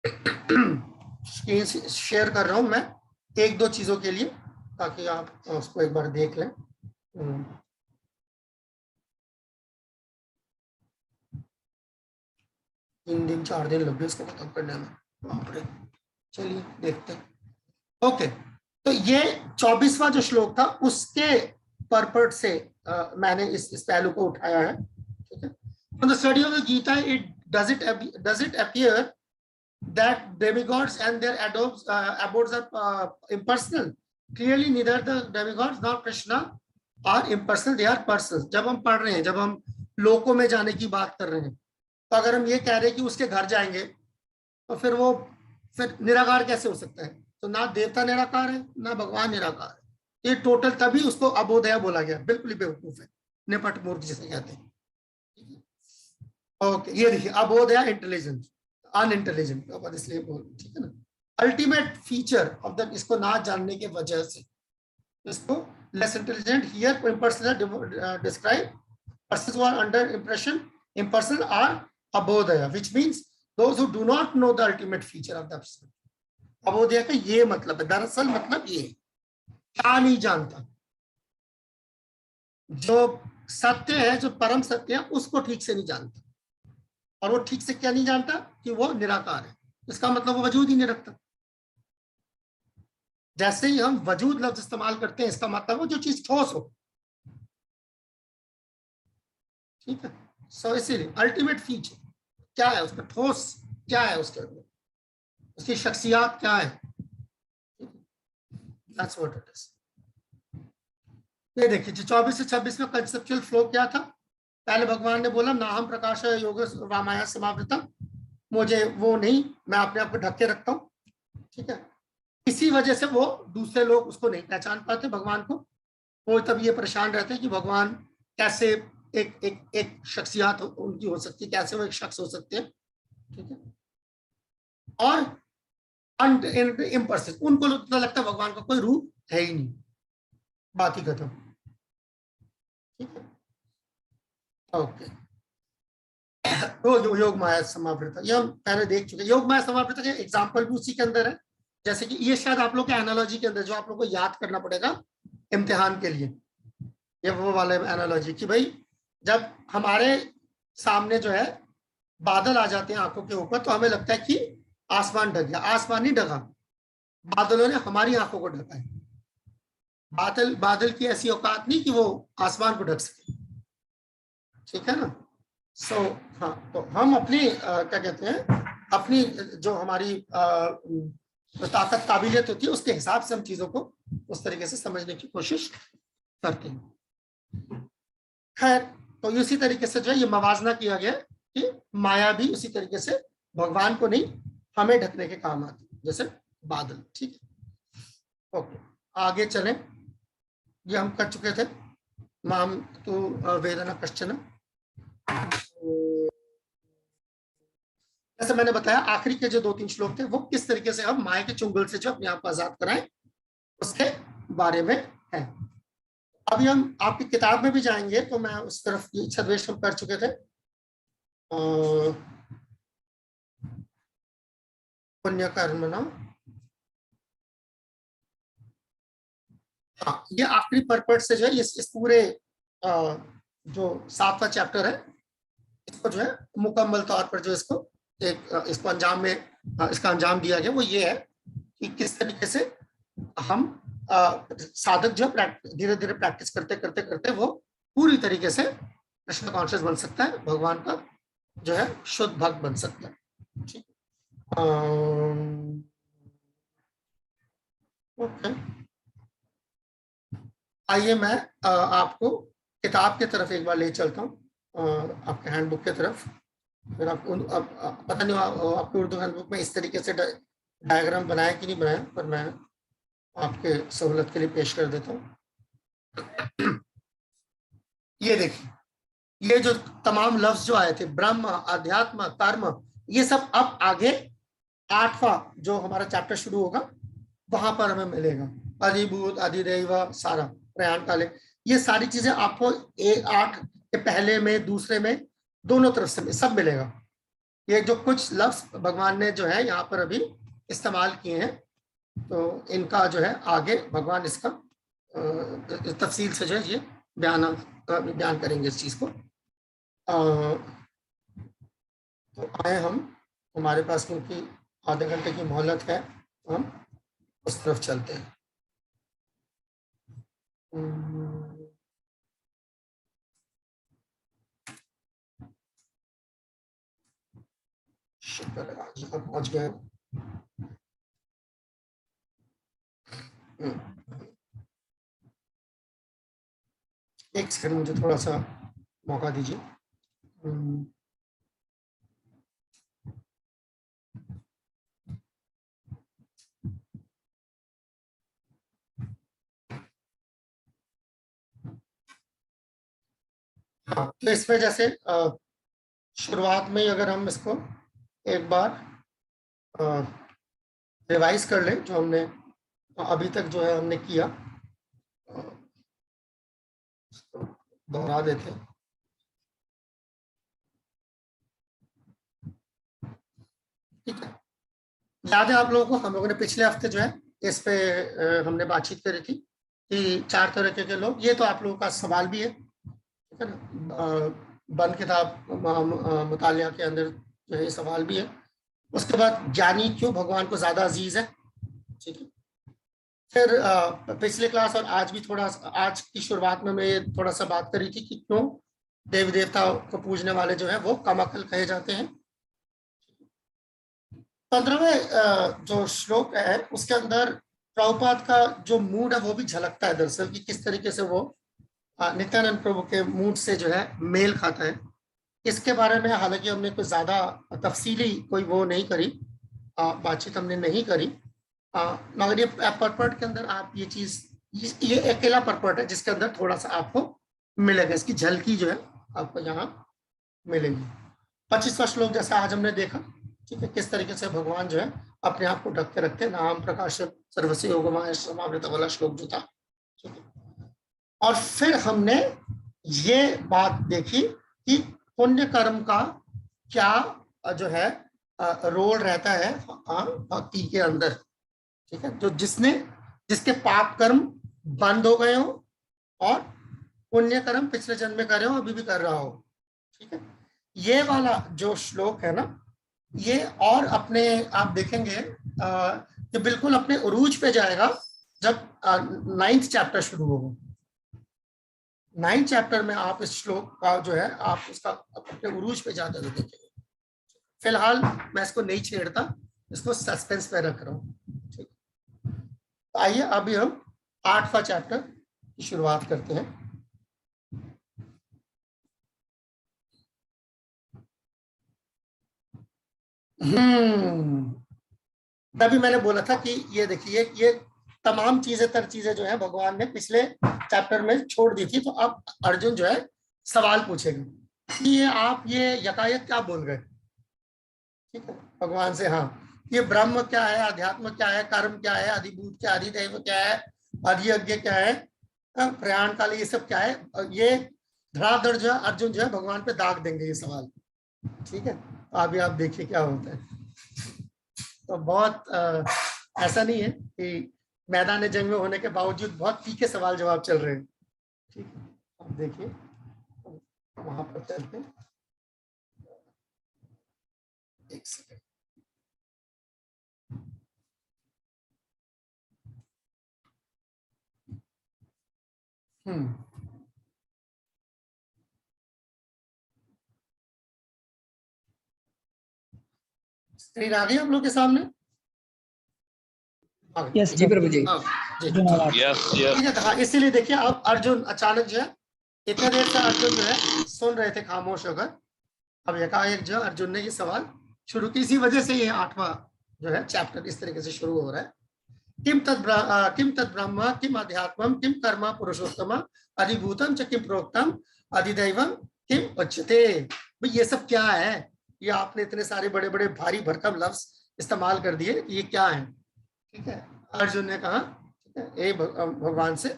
Screen share कर रहा हूं मैं एक दो चीजों के लिए, ताकि आप उसको एक बार देख लें। 3 दिन 4 दिन लग गए इसको खत्म करने में, बाप रे। चलिए देखते हैं। ओके, तो ये 24वां जो श्लोक था उसके पर्पट से मैंने इस पहलू को उठाया है। ठीक है, on the study of the Gita, does it appear that demigods and their abodes are impersonal? Clearly neither the demigods nor Krishna are impersonal, they are persons. जब हम पढ़ रहे हैं, जब हम लोकों में जाने की बात कर रहे हैं, तो अगर हम ये कह रहे हैं कि उसके घर जाएंगे, तो फिर निराकार कैसे हो सकता है? तो ना देवता निराकार है, ना भगवान निराकार है। ये टोटल, तभी उसको अबोधया बोला गया। बिल्कुल ही बेवकूफ है, निपट मूर्ख जिसे कहते हैं। ओके, ये देखिए, अबोधया इंटेलिजेंट, अनइंटेलिजेंट, इसलिए ठीक है ना। अल्टीमेट फीचर ऑफ द, इसको ना जानने के वजह से इसको less intelligent here impersonal describe persons who are under impression impersonal are abodhaya, which means those who do not know the ultimate feature of the absolute. अबोधया का ये मतलब है, दरअसल मतलब ये क्या नहीं जानता, जो सत्य है, जो परम सत्य है, उसको ठीक से नहीं जानता। और वो ठीक से क्या नहीं जानता? कि वो निराकार है। इसका मतलब वो वजूद ही नहीं रखता। जैसे ही हम वजूद लफ्ज इस्तेमाल करते हैं, इसका मतलब वो जो चीज ठोस हो। ठीक है, सो इसीलिए अल्टीमेट फीचर क्या है उसका, ठोस क्या है उसके अंदर, उसकी शख्सियत क्या है। That's what it is. ये देखिए, 24 से 26 में कंसेप्चुअल फ्लो क्या था? पहले भगवान ने बोला, ना हम प्रकाश योग रामाया समावृतम, मुझे वो नहीं, मैं अपने आप को ढक के रखता हूँ। ठीक है, इसी वजह से वो दूसरे लोग उसको नहीं पहचान पाते भगवान को। वो तब ये परेशान रहते हैं कि भगवान कैसे एक शख्सियत उनकी हो सकती है, कैसे वो एक शख्स हो सकते हैं। ठीक है, और इम्पर्सन, उनको तो लगता है भगवान का कोई रूप है ही नहीं, बात ही खत्म। ठीक है, ओके। तो योग माया समावृता, ये हम पहले देख चुके। योग माया समावृता के एग्जाम्पल भी उसी के अंदर है। जैसे कि ये शायद आप लोग के एनालॉजी के अंदर, जो आप लोग को याद करना पड़ेगा इम्तिहान के लिए, ये वो वाले एनालॉजी कि भाई, जब हमारे सामने जो है बादल आ जाते हैं आंखों के ऊपर, तो हमें लगता है कि आसमान ढक गया। आसमान नहीं ढका, बादलों ने हमारी आंखों को ढका है। बादल की ऐसी औकात नहीं कि वो आसमान को ढक सके। ठीक है ना। सो हाँ, तो हम अपनी क्या कहते हैं, अपनी जो हमारी ताकत काबिलियत होती है, उसके हिसाब से हम चीजों को उस तरीके से समझने की कोशिश करते हैं। खैर, तो इसी तरीके से जो है ये मवाजना किया गया कि माया भी उसी तरीके से भगवान को नहीं, हमें ढकने के काम आती है, जैसे बादल। ठीक है, ओके, आगे चलें। ये हम कर चुके थे, माम तो वेदना कश्चन। जैसे मैंने बताया, आखिरी के जो 2-3 श्लोक थे, वो किस तरीके से हम माया के चुंगल से जो अपने आप को आजाद कराएं, उसके बारे में है। अभी हम आपकी किताब में भी जाएंगे, तो मैं उस तरफ इच्छा द्वेष हम कर चुके थे। पुण्य कर्म ना, हाँ, ये आखिरी पर्पट से जो है इस पूरे जो 7वां चैप्टर है, इसको जो है मुकम्मल तौर पर जो इसको अंजाम में इसका अंजाम दिया गया, वो ये है कि किस तरीके से हम साधक जो धीरे धीरे प्रैक्टिस करते करते करते वो पूरी तरीके से कृष्ण कॉन्शियस बन सकता है, भगवान का जो है शुद्ध भक्त बन सकता है। ठीक, ओके, आइए मैं आपको किताब की तरफ एक बार ले चलता हूँ, आपके हैंडबुक की तरफ। फिर आप पता नहीं आपके उर्दू हैंडबुक में इस तरीके से डायग्राम बनाया कि नहीं बनाया, पर मैं आपके सहूलत के लिए पेश कर देता हूँ। ये देखिए, ये जो तमाम लफ्ज जो आए थे, ब्रह्म, अध्यात्म, कर्म, ये सब अब आगे 8वां जो हमारा चैप्टर शुरू होगा वहां पर हमें मिलेगा। अधिभूत, अधिदैव, सारा प्रयाण काले, ये सारी चीजें आपको 8 के पहले में, दूसरे में, दोनों तरफ से सब मिलेगा। ये जो कुछ लफ्ज भगवान ने जो है यहाँ पर अभी इस्तेमाल किए हैं, तो इनका जो है आगे भगवान इसका तफसील से जो है ये बयान करेंगे इस चीज को। तो आए हम, हमारे पास क्योंकि आधे घंटे की मोहलत है, तो हम उस तरफ चलते हैं। शुक्र है आज यहाँ पहुंच गए। एक सेकंड मुझे थोड़ा सा मौका दीजिए। तो इसमें जैसे शुरुआत में अगर हम इसको एक बार रिवाइज कर लें, जो हमने अभी तक जो है हमने किया, दोहरा देते हैं। ठीक है, याद है आप लोगों को, हम लोगों ने पिछले हफ्ते जो है इस पे हमने बातचीत करी थी कि 4 तरह के लोग, ये तो आप लोगों का सवाल भी है, ठीक है ना, बंद किताब मुतालिया के अंदर जो है सवाल भी है। उसके बाद ज्ञानी क्यों भगवान को ज्यादा अजीज है, ठीक है। फिर पिछले क्लास और आज भी थोड़ा, आज की शुरुआत में मैं थोड़ा सा बात करी थी कि क्यों देवी देवता को पूजने वाले जो है वो कम अकल कहे जाते हैं। 15वें जो श्लोक है उसके अंदर प्रभुपाद का जो मूड है वो भी झलकता है दरअसल, कि किस तरीके से वो नित्यानंद प्रभु के मूड से जो है मेल खाता है। इसके बारे में हालांकि हमने कोई ज्यादा तफसीली कोई वो नहीं करी, बातचीत हमने नहीं करी, मगर ये परपर्ट के अंदर आप ये चीज, ये अकेला परपर्ट है जिसके अंदर थोड़ा सा आपको मिलेगा, इसकी झलकी जो है आपको यहाँ मिलेगी। 25वां श्लोक जैसा आज हमने देखा, ठीक है, किस तरीके से भगवान जो है अपने आप को ढक के रखते हैं, नाम प्रकाश सर्वस्य योगमाय समावृत वाला श्लोक जो था, ठीक है। और फिर हमने ये बात देखी कि पुण्य कर्म का क्या जो है रोल रहता है भक्ति के अंदर, ठीक है। तो जिसके पाप कर्म बंद हो गए हो और पुण्य कर्म पिछले जन्म में कर रहे हो, अभी भी कर रहा हो, ठीक है। ये वाला जो श्लोक है ना, ये और अपने आप देखेंगे कि बिल्कुल अपने उरूज पे जाएगा जब 9th चैप्टर शुरू होगा। 9th चैप्टर में आप इस श्लोक का जो है आप उसका अपने उरूज पे जाते हुए देखेंगे। फिलहाल मैं इसको नहीं छेड़ता, इसको सस्पेंस पे रख रहा हूँ, ठीक। तो आइए अभी हम 8वां चैप्टर की शुरुआत करते हैं। तभी मैंने बोला था कि ये देखिए, ये तमाम चीजें जो है भगवान ने पिछले चैप्टर में छोड़ दी थी, तो अब अर्जुन जो है सवाल पूछेगा कि ये आप ये यकायत क्या बोल गए, ठीक है, भगवान से। हाँ, ये ब्रह्म क्या है, अध्यात्म क्या है, कर्म क्या है, अधिभूत क्या, अधिदैव क्या है, अधियज्ञ क्या है, प्रयाण काल, ये सब क्या है, ये धड़ाधड़ जो है अर्जुन जो है भगवान पे दाग देंगे ये सवाल, ठीक है। अभी आप देखिए क्या होता है। तो बहुत ऐसा नहीं है कि मैदान जंग में होने के बावजूद बहुत तीखे सवाल जवाब चल रहे हैं, ठीक है। आप देखिए वहां पर चलते हैं, एक सेकंड। स्क्रीन आ गई आप लोग के सामने? यस जी प्रभु जी। हाँ, इसीलिए देखिए अब अर्जुन अचानक जो है, इतने देर से अर्जुन जो है सुन रहे थे खामोश होकर, अब एकाएक जो अर्जुन ने ये सवाल शुरू की, इसी वजह से ये 8वां जो है चैप्टर इस तरीके से शुरू हो रहा है। किम तद ब्रह्म किम अध्यात्मम किम कर्म पुरुषोत्तम अधिभूतम च किम प्रोक्तम अधिदैवम किम उच्यते। भाई ये सब क्या है, ये आपने इतने सारे बड़े बड़े भारी भरकम लफ्ज इस्तेमाल कर दिए, ये क्या है, ठीक है। अर्जुन ने कहा, ठीक है, भगवान से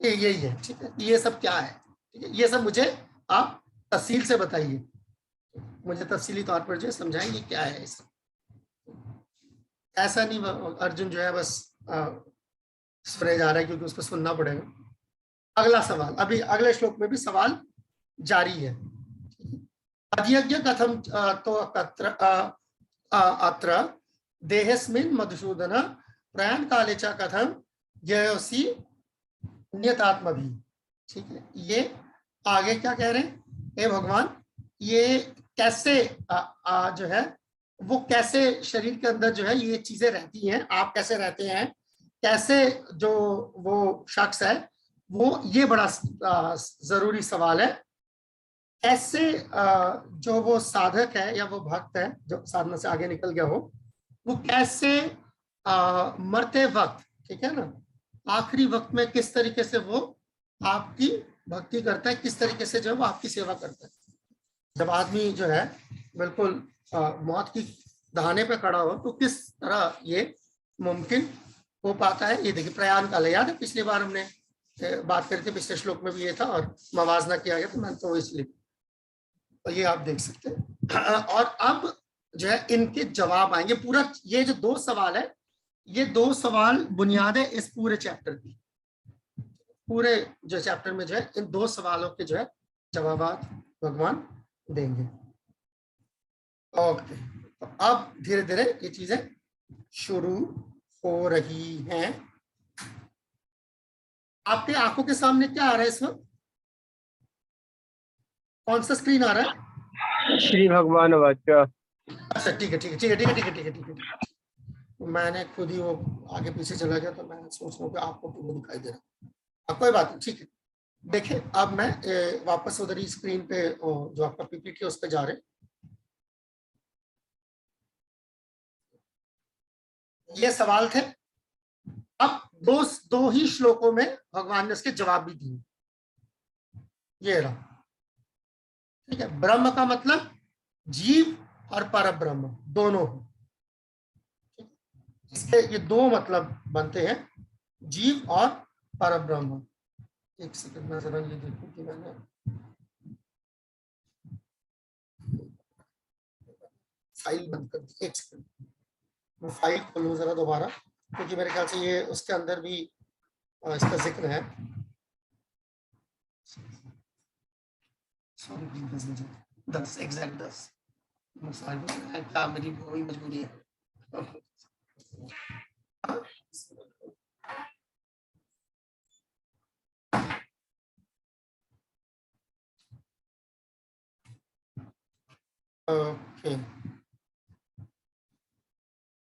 यही है, ठीक है, ये सब क्या है, ठीक है, ये सब मुझे आप तफसील से बताइए, मुझे तफसीली तौर पर जो है समझाएंगे क्या है इसका। ऐसा नहीं अर्जुन जो है बस सुने जा रहा है क्योंकि उसको सुनना पड़ेगा। अगला सवाल, अभी अगले श्लोक में भी सवाल जारी है। अधियज्ञ कथम तो अत्र देहस्मिन् मधुसूदन प्रयाण काले च कथम जयोसी नियतात्मभि। ठीक है, ये आगे क्या कह रहे हैं, हे भगवान ये कैसे जो है वो कैसे शरीर के अंदर जो है ये चीजें रहती हैं, आप कैसे रहते हैं, कैसे जो वो शख्स है वो, ये बड़ा जरूरी सवाल है। कैसे जो वो साधक है या वो भक्त है जो साधना से आगे निकल गया हो, वो कैसे मरते वक्त, ठीक है ना, आखिरी वक्त में किस तरीके से वो आपकी भक्ति करता है, किस तरीके से जो है वो आपकी सेवा करता है। जब आदमी जो है बिल्कुल मौत की दहाने पे खड़ा हो तो किस तरह ये मुमकिन हो पाता है। ये देखिए प्रयाण काल, याद है पिछली बार हमने बात करी थी, पिछले श्लोक में भी ये था और मवाजना किया गया, तो मैंने तो इसलिए, तो ये आप देख सकते हैं। और अब जो है इनके जवाब आएंगे। पूरा ये जो 2 सवाल है, ये 2 सवाल बुनियाद है इस पूरे चैप्टर की। पूरे जो चैप्टर में जो है इन 2 सवालों के जो है जवाब भगवान देंगे। ओके, तो अब धीरे धीरे ये चीजें शुरू हो रही हैं। आपके आंखों के सामने क्या आ रहा है इस वक्त, कौन सा स्क्रीन आ रहा है? श्री भगवान वाचा। अच्छा ठीक है ठीक है ठीक है ठीक है ठीक है ठीक है ठीक है ठीक है। मैंने खुद ही वो आगे पीछे चला गया, तो मैं सोच रहा हूँ कि आपको पूरा दिखाई दे रहा है। कोई बात नहीं, ठीक है। देखिए अब मैं वापस उधर ही स्क्रीन पे जो आपका पीपीटी उस पर जा रहे, ये सवाल थे। अब दो ही श्लोकों में भगवान ने उसके जवाब भी दिए। ये रहा, ठीक है। ब्रह्म का मतलब जीव और पर ब्रह्म दोनों, इसके ये 2 मतलब बनते हैं, जीव और पर ब्रह्म। एक सेकंड में जरा ये देखूं कि मैंने फाइल बंद कर दी। एक सेकंड, मैं फाइल खोलूं जरा दोबारा, क्योंकि मेरे ख्याल से ये उसके अंदर भी इसका जिक्र है। 10 एग्जैक्ट 10 क्या मेरी वही मजबूरी है। ओके,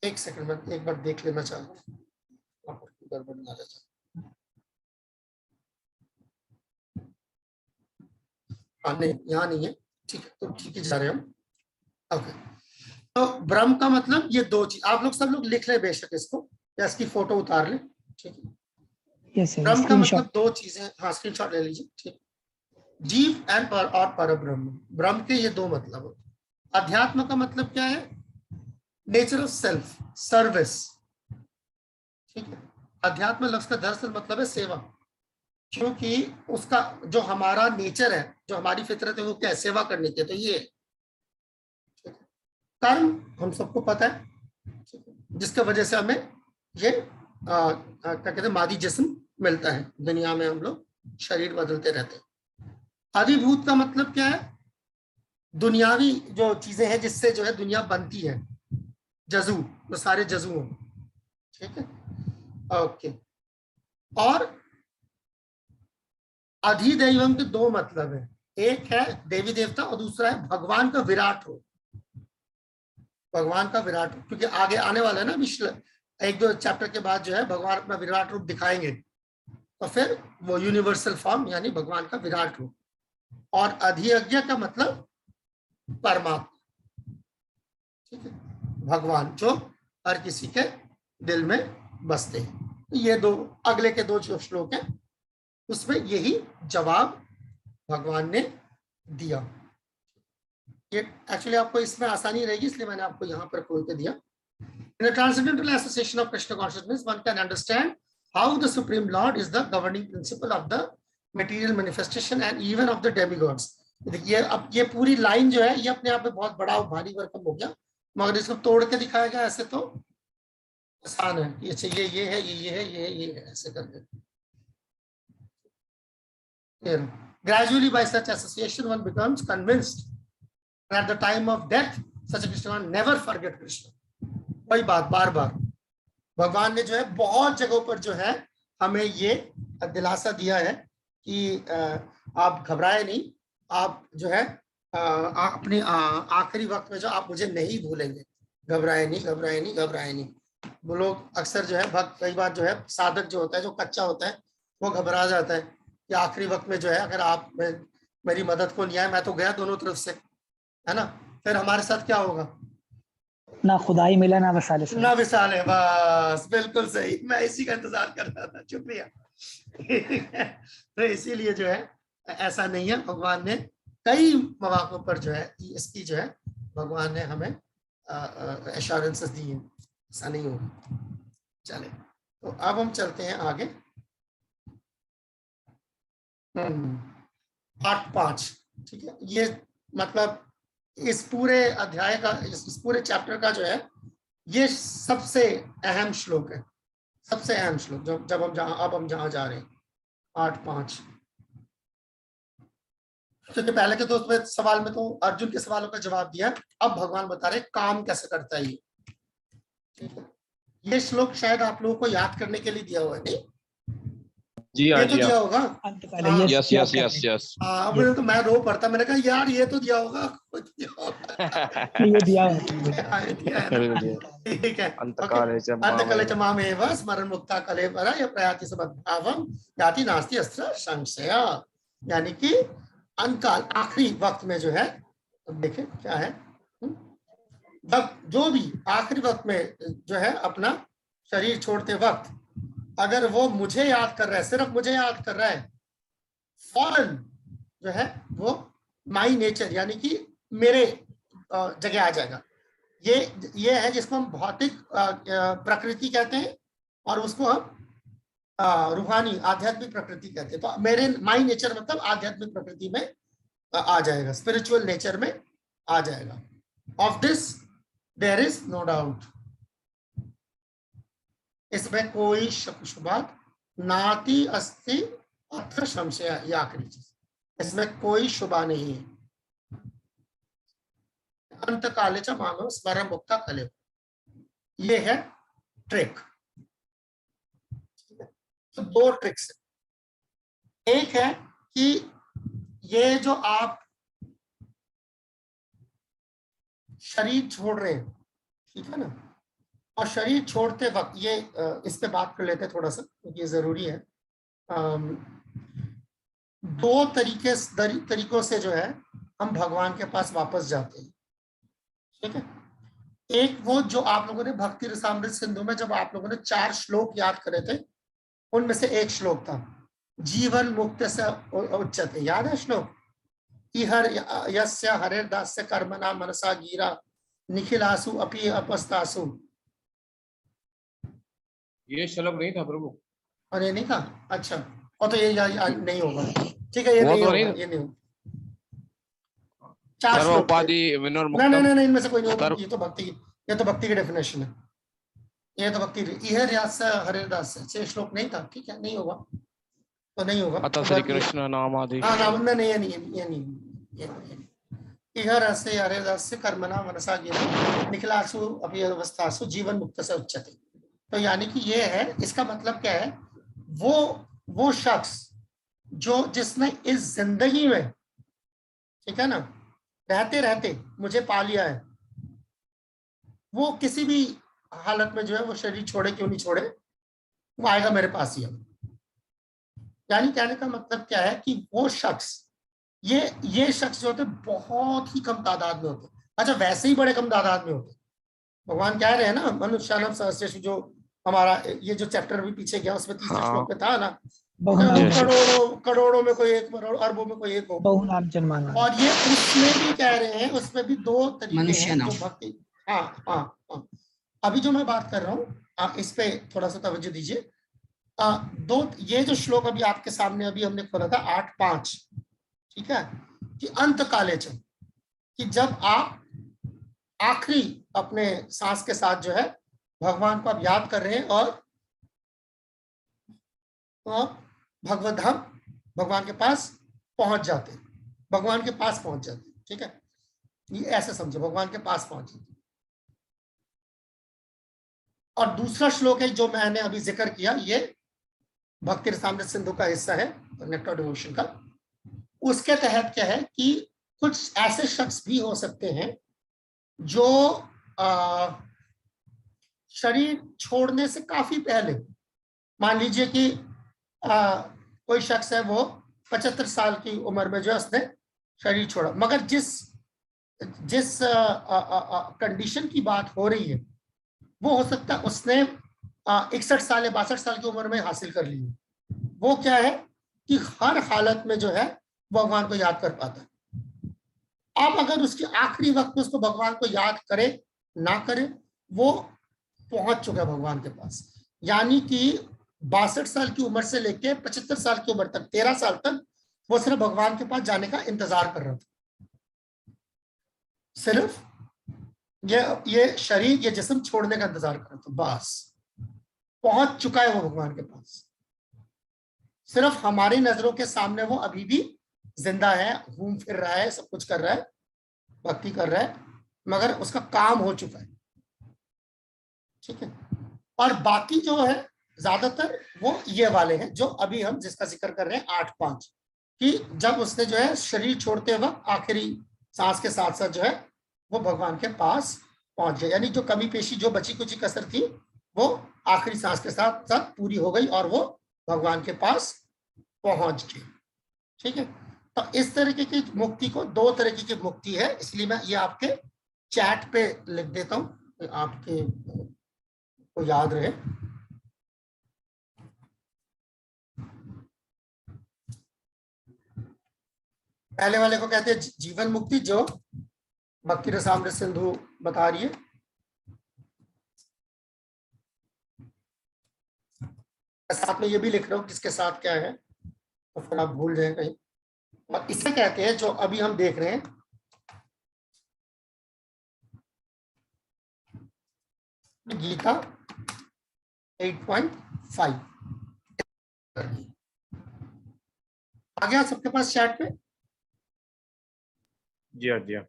एक सेकंड में एक बार देख लेना चाह रहा हूँ, गड़बड़ ना रह जाए। नहीं यहाँ नहीं है, ठीक है, तो ठीक है जा रहे हम। ओके, तो ब्रह्म का मतलब ये 2 चीज, आप लोग सब लोग लिख ले बेशक इसको, या इसकी फोटो उतार ले, ठीक है। ब्रह्म का मतलब 2 चीजें, हाँ स्क्रीनशॉट ले लीजिए, ठीक। जीव एंड और पर ब्रह्म, ब्रह्म के ये 2 मतलब। अध्यात्म का मतलब क्या है, नेचर ऑफ सेल्फ, सर्विस, ठीक है। अध्यात्म लफ्ज का दरअसल मतलब है सेवा, क्योंकि उसका जो हमारा नेचर है, जो हमारी फितरत है, वो क्या है, सेवा करने की। तो ये कर्म हम सबको पता है, जिसके वजह से हमें ये क्या कहते हैं मादी जिस्म मिलता है। दुनिया में हम लोग शरीर बदलते रहते हैं। अधिभूत का मतलब क्या है, दुनियावी जो चीजें हैं जिससे जो है दुनिया बनती है, जजू, वो सारे जजू हैं, ठीक है। ओके, और अधिदैवम के 2 मतलब है, एक है देवी देवता और दूसरा है भगवान का विराट रूप। भगवान का विराट रूप, क्योंकि आगे आने वाला है ना, विश्व 1-2 चैप्टर के बाद जो है भगवान अपना विराट रूप दिखाएंगे, तो फिर वो यूनिवर्सल फॉर्म यानी भगवान का विराट रूप। और अधियज्ञ का मतलब परमात्मा, ठीक है, भगवान जो हर किसी के दिल में बसते हैं। ये 2 अगले के 2 जो श्लोक हैं उसमें यही जवाब भगवान ने दिया। ये एक्चुअली आपको इसमें आसानी रहेगी, इसलिए मैंने आपको यहाँ पर खोल के दिया। In a transcendental association of Krishna consciousness, one can understand how the Supreme Lord is the governing principle of the material manifestation and even of the demigods. देखिए अब ये पूरी लाइन जो है ये अपने आप में बहुत बड़ा और भारी भरकम हो गया, मगर इसको तोड़ के दिखाया गया ऐसे तो आसान है कि अच्छा ये है ये है ये है ऐसे करके। Gradually by such association one becomes convinced that at the time of death such a Krishna never forget Krishna। वही बात बार बार भगवान ने जो है बहुत जगहों पर जो है हमें ये दिलासा दिया है कि आप घबराए नहीं, आप जो है अपने आखिरी वक्त में जो आप मुझे नहीं भूलेंगे, घबराए नहीं घबराए नहीं घबराए नहीं। वो लोग अक्सर जो है भक्त कई बार जो है साधक जो होता है जो कच्चा होता है वो घबरा जाता है कि आखिरी वक्त में जो है अगर आप मेरी मदद को नहीं आए, मैं तो गया दोनों तरफ से, है ना, फिर हमारे साथ क्या होगा, ना खुदाई मिला ना विसाल है। ना विशाल है, बस बिल्कुल सही, मैं इसी का इंतजार कर रहा था, शुक्रिया। तो इसीलिए जो है ऐसा नहीं है, भगवान ने कई मौकों पर जो है इसकी जो है भगवान ने हमें एश्योरेंसेस दी है, ऐसा नहीं होगा। चले तो अब हम चलते हैं आगे 8.5, ठीक है। ये मतलब इस पूरे अध्याय का इस पूरे चैप्टर का जो है ये सबसे अहम श्लोक है, सबसे अहम श्लोक जब हम जहां जा रहे हैं 8.5। क्योंकि पहले के तो सवाल में तो अर्जुन के सवालों का जवाब दिया, अब भगवान बता रहे काम कैसे करता है ये, ठीक है। ये श्लोक शायद आप लोगों को याद करने के लिए दिया हुआ है, नहीं जी ये हाँ तो जी दिया हाँ। होगा, यस यस यस यस। मुझे तो मैं रो पड़ता, मैंने कहा यार ये तो दिया होगा, कुछ दिया होगा। ये दिया ठीक है। अंतकाले च मामेव स्मरण मुक्ता कलेवरा या प्रयाति समद्भावम याति नास्ति अस्त्र संशय। यानी कि अंतकाल आखिरी वक्त में जो है, अब देखें क्या है, जब जो भी आखिरी वक्त में जो है अपना शरीर छोड़ते वक्त अगर वो मुझे याद कर रहा है, सिर्फ मुझे याद कर रहा है, फौरन जो है वो माई नेचर यानी कि मेरे जगह आ जाएगा। ये है जिसको हम भौतिक प्रकृति कहते हैं और उसको हम रूहानी आध्यात्मिक प्रकृति कहते हैं। तो मेरे माई नेचर मतलब आध्यात्मिक प्रकृति में आ जाएगा, स्पिरिचुअल नेचर में आ जाएगा। Of this there is no doubt, इसमें कोई शक शुबात नाति अस्ति अत्र संशय, या आखिरी चीज इसमें कोई शुबा नहीं है। अंत काले च मानव स्मरण मुक्ता कले, ये है ट्रिक। तो दो ट्रिक्स है, एक है कि ये जो आप शरीर छोड़ रहे हैं, ठीक है ना, और शरीर छोड़ते वक्त ये इस पे बात कर लेते हैं थोड़ा सा क्योंकि ये जरूरी है। दो तरीकों से जो है हम भगवान के पास वापस जाते हैं, ठीक है। एक वो जो आप लोगों ने भक्ति रसामृत सिंधु में जब आप लोगों ने 4 श्लोक याद करे थे, उनमें से एक श्लोक था जीवन मुक्त से उच्चते, याद है श्लोक, इहर यस्य हरेर्दास्य कर्मणा मनसा गिरा निखिलासु अपि अपस्तासु। ये श्लोक नहीं था प्रभु, और ये नहीं था, अच्छा, और तो ये नहीं होगा, ठीक है, ये नहीं होगा, ये नहीं होगा। 4 श्लोक नहीं, इनमें से कोई नहीं होगा, ये तो भक्ति की डेफिनेशन है, ये तो भक्ति इहर यस्य हरेर्दास्य 6 श्लोक नहीं था, ठीक है, नहीं होगा तो नहीं होगा। अतः श्री कृष्ण नाम आदि, हाँ नाम में नहीं, ये नहीं इहर यस्य हरेर्दास्य कर्मणा मनसा गिरा निखिलासु अपि अवस्थासु जीवन मुक्त से उच्चते। तो यानी कि ये है, इसका मतलब क्या है, वो शख्स जो जिसने इस जिंदगी में, ठीक है ना, रहते रहते मुझे पा लिया है, वो किसी भी हालत में जो है वो शरीर छोड़े क्यों नहीं छोड़े, वो आएगा मेरे पास ही। यानी कहने का मतलब क्या है कि वो शख्स, ये शख्स जो होते बहुत ही कम तादाद में होते, अच्छा वैसे ही बड़े कम तादाद में होते। भगवान कह रहे हैं ना मनुष्यानम सहस्रेषु, जो हमारा ये जो चैप्टर भी पीछे गया उसमें 30 श्लोक में था ना, करोड़ों में कोई एक, अरबों में कोई एक हो, और ये उसमें भी कह रहे हैं, उसमें भी 2 तरीके हैं जो भक्ति। हाँ अभी जो मैं बात कर रहा हूँ आप इस पे थोड़ा सा तवज्जो दीजिए। ये जो श्लोक अभी आपके सामने अभी हमने खोला था 8.5, ठीक है, कि अंत काले च, कि जब आप आखिरी अपने सांस के साथ जो है भगवान को आप याद कर रहे हैं और भगवत धाम भगवान के पास पहुंच जाते, भगवान के पास पहुंच जाते। ठीक है, ये ऐसे समझो, भगवान के पास पहुंच जाते। और दूसरा श्लोक है जो मैंने अभी जिक्र किया, ये भक्ति रसामृत सिंधु का हिस्सा है नेक्टर डिवोशन का। उसके तहत क्या है कि कुछ ऐसे शख्स भी हो सकते हैं जो शरीर छोड़ने से काफी पहले, मान लीजिए कि कोई शख्स है वो 75 साल की उम्र में जो उसने शरीर छोड़ा, मगर जिस कंडीशन की बात हो रही है वो हो सकता है उसने 61 साल या 62 साल की उम्र में हासिल कर ली है। वो क्या है कि हर हालत में जो है भगवान को याद कर पाता है। अब अगर उसके आखिरी वक्त में उसको भगवान को याद करे ना करे, वो पहुंच चुका है भगवान के पास। यानी कि 62 साल की उम्र से लेके 75 साल की उम्र तक, 13 साल तक वो सिर्फ भगवान के पास जाने का इंतजार कर रहा था। सिर्फ ये शरीर, ये जिस्म छोड़ने का इंतजार कर रहा था, बस पहुंच चुका है वो भगवान के पास। सिर्फ हमारी नजरों के सामने वो अभी भी जिंदा है, घूम फिर रहा है, सब कुछ कर रहा है, भक्ति कर रहा है, मगर उसका काम हो चुका है। ठीक है, और बाकी जो है ज्यादातर वो ये वाले हैं जो अभी हम जिसका जिक्र कर रहे हैं 8-5, कि जब उसने जो है शरीर छोड़ते वक्त आखिरी सांस के साथ साथ जो है वो भगवान के पास पहुंच गए। यानी जो कमी पेशी, जो बची कुची कसर थी, वो आखिरी सांस के साथ साथ पूरी हो गई और वो भगवान के पास पहुंच गए। ठीक है, तो इस तरीके की मुक्ति को 2 तरीके की मुक्ति है, इसलिए मैं ये आपके चैट पे लिख देता हूं, आपके को याद रहे। पहले वाले को कहते हैं जीवन मुक्ति, जो भक्ति रसामृत सिंधु बता रही है। साथ में ये भी लिख रहा हूं किसके साथ क्या है, तो फिर आप भूल जाए कहीं। और इसे कहते हैं जो अभी हम देख रहे हैं गीता 8.5। आ गया सबके पास चैट पे? जी हाँ जी हाँ।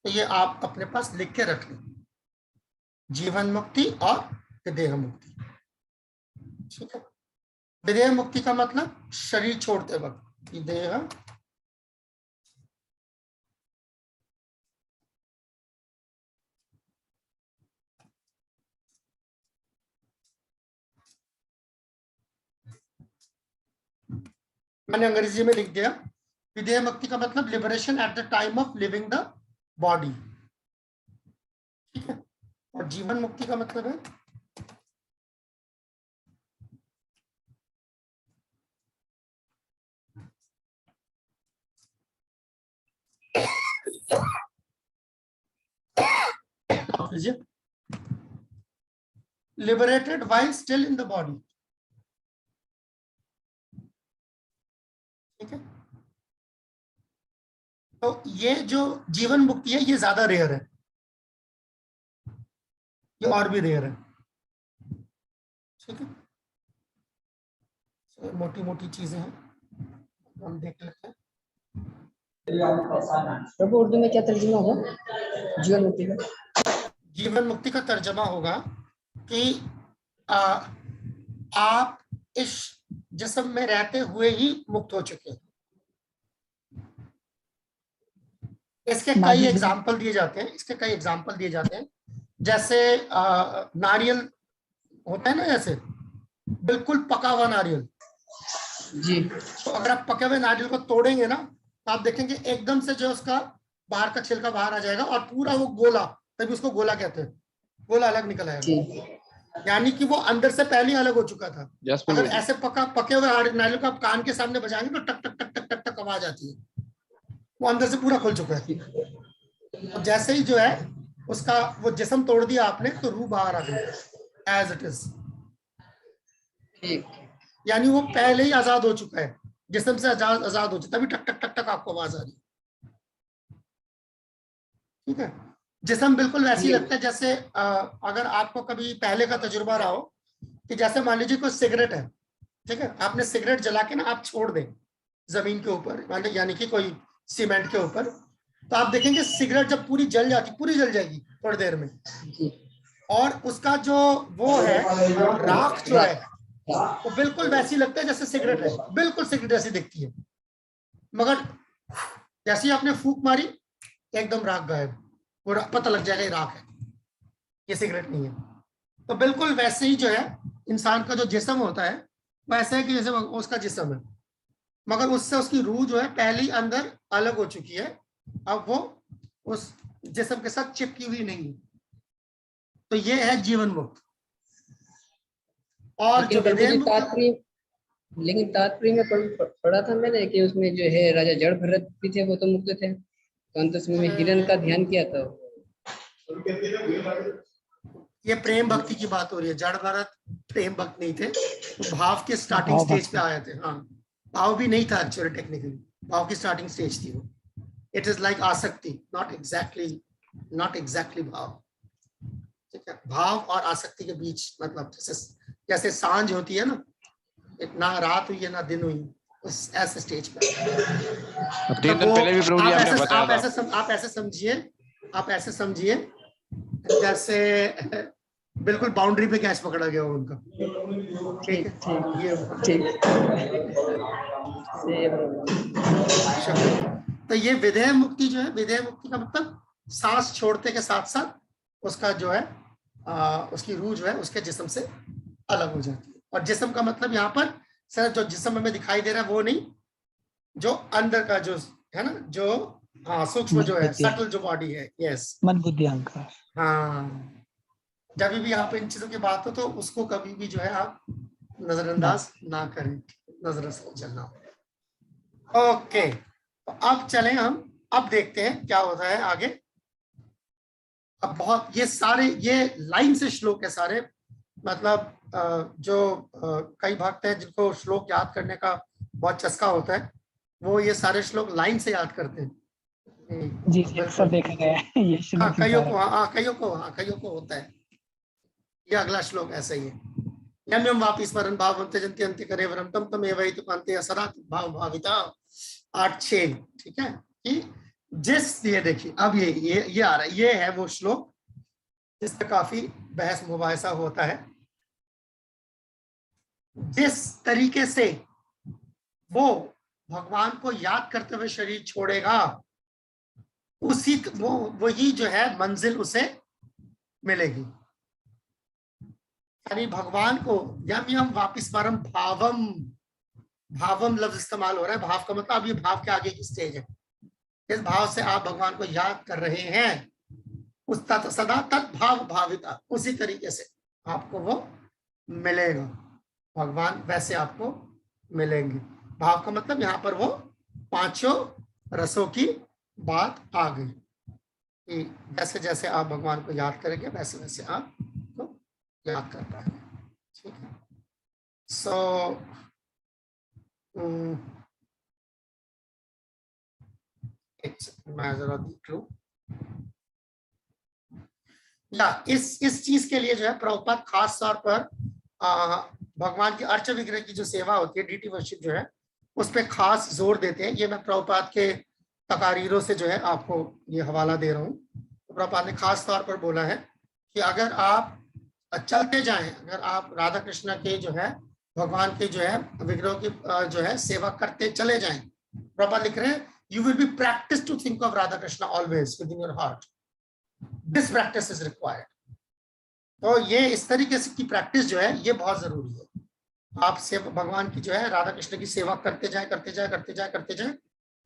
तो ये आप अपने पास लिख के रख लें, जीवन मुक्ति और विदेह मुक्ति। ठीक है, विदेह मुक्ति का मतलब शरीर छोड़ते वक्त, विदेह मैंने अंग्रेजी में लिख दिया। विदेह मुक्ति का मतलब liberation at the time of living the body. ठीक है, और जीवन मुक्ति का मतलब है liberated while still in the body। ठीक है, तो ये जो जीवन मुक्ति है ये ज्यादा रेयर है, ये और भी रेयर है। ठीक है, मोटी मोटी चीजें हैं, हम देख लेते हैं। प्रभु उर्दू में क्या तर्जुमा होगा जीवन मुक्ति का? जीवन मुक्ति का तर्जमा होगा कि आप इस जिस्म में रहते हुए ही मुक्त हो चुके हैं। इसके कई एग्जाम्पल दिए जाते हैं, इसके कई एग्जाम्पल दिए जाते हैं। जैसे नारियल होता है ना, जैसे बिल्कुल पका हुआ नारियल जी, तो अगर आप पके हुए नारियल को तोड़ेंगे ना तो आप देखेंगे एकदम से जो उसका बाहर का छिलका बाहर आ जाएगा और पूरा वो गोला, तभी उसको गोला कहते हैं, गोला अलग निकल आएगा। यानी कि वो अंदर से पहले अलग हो चुका था। अगर ऐसे पके हुए नारियल को आप कान के सामने बजाएंगे तो टक टक टक टक टक टक आवाज आती है, वो अंदर से पूरा खुल चुका है। तो जैसे ही जो है उसका वो जिस्म तोड़ दिया आपने तो रूह बाहर आ गई एज इट इज, यानी वो पहले ही आजाद हो चुका है। जिस्म से आजाद आजाद हो जाए, तभी टक टक टक टक आपको आवाज आ रही है। ठीक है, जिस्म बिल्कुल वैसे ही लगता है जैसे अगर आपको कभी पहले का तजुर्बा रहा हो कि जैसे मान लीजिए कोई सिगरेट है, ठीक है, आपने सिगरेट जला के ना आप छोड़ दें जमीन के ऊपर, यानी कि कोई सीमेंट के ऊपर, तो आप देखेंगे सिगरेट जब पूरी जल जाती, पूरी जल जाएगी थोड़ी देर में, और उसका जो वो है राख जो है वो बिल्कुल वैसी लगता है जैसे सिगरेट है, बिल्कुल सिगरेट जैसी दिखती है, मगर जैसे ही आपने फूंक मारी एकदम राख गायब, वो पता लग जाएगा ये राख है, ये सिगरेट नहीं है। तो बिल्कुल वैसे ही जो है इंसान का जो जिस्म होता है वैसे है कि जैसे उसका जिस्म है, मगर उससे उसकी रूह जो है पहले ही अंदर अलग हो चुकी है, अब वो उस जिस्म के साथ चिपकी हुई नहीं है। तो ये है जीवन मुक्त। और जो लेकिन तात्पर्य में पढ़ा था मैंने कि उसमें जो है राजा जड़ भरत भी थे, वो तो मुक्त थे, तो अंत में हिरण का ध्यान किया था। ये प्रेम भक्ति की बात हो रही है, जड़ भरत प्रेम भक्त नहीं थे, तो भाव के स्टार्टिंग स्टेज पे आए थे। हाँ, भाव भी नहीं था एक्चुअली, टेक्निकली भाव की स्टार्टिंग स्टेज थी वो। इट इज लाइक आसक्ति, नॉट एग्जैक्टली भाव। ठीक है, भाव और आसक्ति के बीच, मतलब जैसे सांझ होती है ना, ना रात हुई है ना दिन हुई, उस ऐसे स्टेज पे 3 दिन पहले भी प्रभु जी आपने बताया था। आप ऐसे समझिए जैसे बिल्कुल बाउंड्री पे कैच पकड़ा गया हो उनका। ठीक है, तो ये विधेय मुक्ति जो है, विधेय मुक्ति का मतलब सांस छोड़ते के साथ साथ उसका जो है उसकी रूह जो है उसके जिस्म से अलग हो जाती है। और जिस्म का मतलब यहाँ पर सर जो जिस्म हमें दिखाई दे रहा है वो नहीं, जो अंदर का जो है ना, जो सूक्ष्म जो है, सटल जो बॉडी है। यस, मन बुद्धि अहंकार। हाँ, जब भी यहाँ पे इन चीजों की बात हो तो उसको कभी भी जो है आप नजरअंदाज ना करें, नजर से चलना। ओके, तो अब चलें हम, अब देखते हैं क्या होता है आगे। अब बहुत ये सारे ये लाइन से श्लोक है सारे, मतलब जो कई भक्त हैं जिनको श्लोक याद करने का बहुत चस्का होता है, वो ये सारे श्लोक लाइन से याद करते हैं। जी अक्सर देखा गया है ये श्लोक। कईयों को होता है। ये अगला श्लोक ऐसा ही है, यम यम वापि स्मरण भावं त्यजन्ति अन्ते करे वरम तम तमेव हि तुकान्ते असरा भाव भाविता 8-6। ठीक है, कि जिस, ये देखिए अब ये आ रहा है, ये है वो श्लोक जिसमें काफी बहस मुबाहिसा होता है। जिस तरीके से वो भगवान को याद करते हुए शरीर छोड़ेगा, उसी वही जो है मंजिल उसे मिलेगी। यानी भगवान को यम यम वापिस परम भावम, भावम लफ्ज इस्तेमाल हो रहा है। भाव का मतलब अब ये भाव के आगे की स्टेज है। इस भाव से आप भगवान को याद कर रहे हैं, उस सदा तत्भाव भाविता, उसी तरीके से आपको वो मिलेगा, भगवान वैसे आपको मिलेंगे। भाव का मतलब यहाँ पर वो पांचों रसों की बात आ गई कि जैसे जैसे आप भगवान को याद करेंगे वैसे वैसे आप को याद कर पाएंगे। ठीक है, सो मैं जरा देख लूं या इस चीज के लिए जो है प्रभुपाद खास तौर पर भगवान की अर्च विग्रह की जो सेवा होती है, डीटी वर्शिप जो है, उस पर खास जोर देते हैं। ये मैं प्रभुपाद के तकारीरों से जो है आपको ये हवाला दे रहा हूँ। तो प्रभुपाद ने खास तौर पर बोला है कि अगर आप चलते जाएं, अगर आप राधा कृष्ण के जो है भगवान के जो है विग्रह की जो है सेवा करते चले जाएं, प्रभुपाद लिख रहे हैं you will be practice to think of Radha Krishna always within your heart, this practice is required. तो ये इस तरीके से की प्रैक्टिस जो है ये बहुत जरूरी है। आप से भगवान की जो है राधा कृष्ण की सेवा करते जाए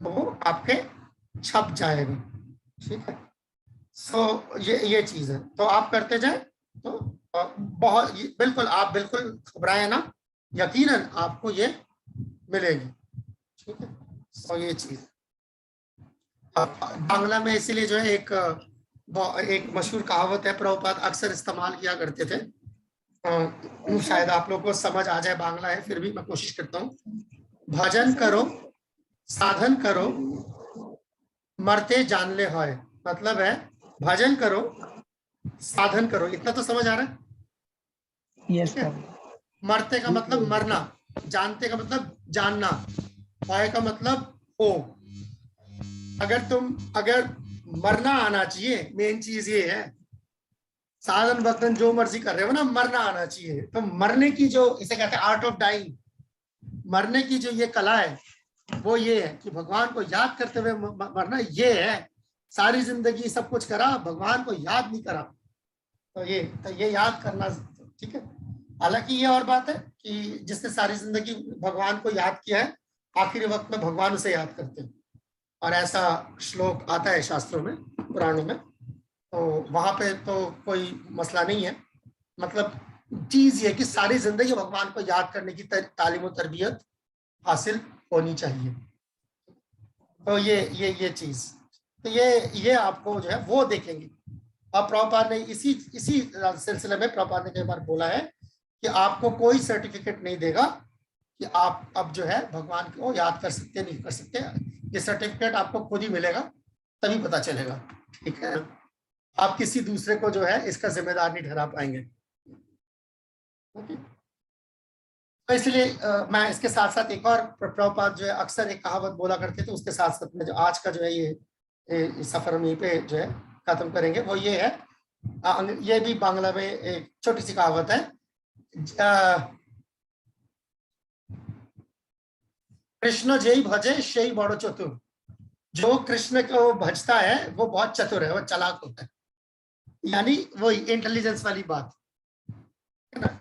तो वो आपके छप जाएगा। ठीक है, सो ये चीज है, तो आप करते जाए तो बहुत बिल्कुल आप बिल्कुल घबराए ना, यकीनन आपको ये मिलेगी। ठीक है, सो ये चीज बांग्ला में इसीलिए जो है एक मशहूर कहावत है, प्रभुपाद अक्सर इस्तेमाल किया करते थे। शायद आप लोगों को समझ आ जाए, बांग्ला है फिर भी मैं कोशिश करता हूँ। भजन करो, साधन करो, मरते जान ले होय। मतलब है भजन करो, साधन करो, इतना तो समझ आ रहा है? यस ठीक है? प्रभु। मरते का मतलब मरना, जानते का मतलब जानना, होय का मतलब हो। अगर मरना आना चाहिए, मेन चीज ये है। साधन बर्तन जो मर्जी कर रहे हो ना, मरना आना चाहिए। तो मरने की जो, इसे कहते हैं आर्ट ऑफ डाइंग, मरने की जो ये कला है वो ये है कि भगवान को याद करते हुए मरना। ये है, सारी जिंदगी सब कुछ करा, भगवान को याद नहीं करा। तो ये याद करना, ठीक है। हालांकि ये और बात है कि जिसने सारी जिंदगी भगवान को याद किया है, आखिरी वक्त में भगवान उसे याद करते हैं, और ऐसा श्लोक आता है शास्त्रों में, पुराणों में। तो वहां पे तो कोई मसला नहीं है। मतलब चीज ये कि सारी जिंदगी भगवान को याद करने की तालीम और तरबियत हासिल होनी चाहिए। तो ये चीज, तो ये आपको जो है वो देखेंगे। और प्रभुपाद ने इसी सिलसिले में प्रभुपाद ने कई बार बोला है कि आपको कोई सर्टिफिकेट नहीं देगा कि आप अब जो है भगवान को याद कर सकते नहीं कर सकते। ये सर्टिफिकेट आपको खुद ही मिलेगा, तभी पता चलेगा। ठीक है, आप किसी दूसरे को जो है इसका जिम्मेदार नहीं ठहरा पाएंगे। तो इसलिए मैं इसके साथ साथ एक और, प्रभुपाद जो है अक्सर एक कहावत बोला करते थे, उसके साथ साथ में जो आज का जो है ये सफर हम यहीं पे जो है खत्म करेंगे, वो ये है। ये भी बांग्ला में एक छोटी सी कहावत है, कृष्ण जय भजे शेई बड़ो चतुर। जो कृष्ण को भजता है वो बहुत चतुर है, वो चालाक होता है। यानी वो इंटेलिजेंस वाली बात है ना।